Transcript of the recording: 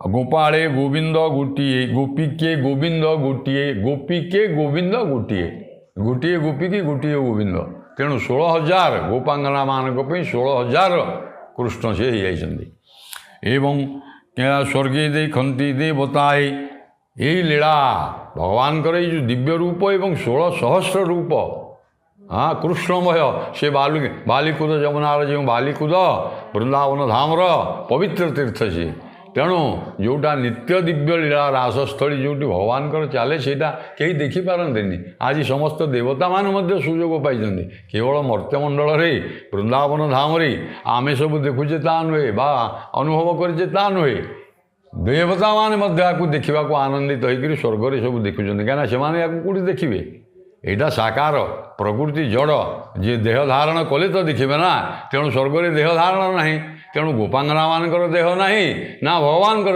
ଗୋପାଳେ ଗୋବିନ୍ଦ ଗୋଟିଏ ଗୋପୀକେ ଗୋବିନ୍ଦ ଗୋଟିଏ ଗୋପୀକେ ଗୋବିନ୍ଦ ଗୋଟିଏ ଗୋଟିଏ ଗୋପୀକି ଗୋଟିଏ ଗୋବିନ୍ଦ। ତେଣୁ 16,000 ଗୋପାଙ୍ଗନାମାନଙ୍କ ପାଇଁ 16,000 କୃଷ୍ଣ ସେ ହେଇଯାଇଛନ୍ତି। ଏବଂ ସ୍ୱର୍ଗେ ଦେଖନ୍ତି ଦେବତାଏ, ଏଇ ଲୀଳା ଭଗବାନଙ୍କର ଏଇ ଯେଉଁ ଦିବ୍ୟ ରୂପ ଏବଂ 16 ସହସ୍ର ରୂପ, କୃଷ୍ଣମୟ ସେ ବାଲିକୁଦ ଯମୁନାର ଯେଉଁ ବାଲିକୁଦ ବୃନ୍ଦାବନ ଧାମର ପବିତ୍ର ତୀର୍ଥ ସିଏ। ତେଣୁ ଯେଉଁଟା ନିତ୍ୟ ଦିବ୍ୟ ଲୀଳା ରାସସ୍ଥଳୀ ଯେଉଁଠି ଭଗବାନଙ୍କର ଚାଲେ ସେଇଟା କେହି ଦେଖିପାରନ୍ତିନି। ଆଜି ସମସ୍ତ ଦେବତାମାନେ ମଧ୍ୟ ସୁଯୋଗ ପାଇଛନ୍ତି। କେବଳ ମର୍ତ୍ତ୍ୟମଣ୍ଡଳରେ ବୃନ୍ଦାବନ ଧାମରେ ଆମେ ସବୁ ଦେଖୁଛେ ତା ନୁହେଁ, ବା ଅନୁଭବ କରିଛେ ତା ନୁହେଁ। ଦେବତାମାନେ ମଧ୍ୟ ଏହାକୁ ଦେଖିବାକୁ ଆନନ୍ଦିତ ହୋଇକରି ସ୍ୱର୍ଗରେ ସବୁ ଦେଖୁଛନ୍ତି। କାହିଁକିନା ସେମାନେ ଏହାକୁ କେଉଁଠି ଦେଖିବେ? ଏଇଟା ସାକାର ପ୍ରକୃତି ଜଡ଼, ଯିଏ ଦେହ ଧାରଣ କଲେ ତ ଦେଖିବେ ନା। ତେଣୁ ସ୍ୱର୍ଗରେ ଦେହ ଧାରଣ ନାହିଁ, ତେଣୁ ଗୋପାଙ୍ଗନାମାନଙ୍କର ଦେହ ନାହିଁ ନା ଭଗବାନଙ୍କର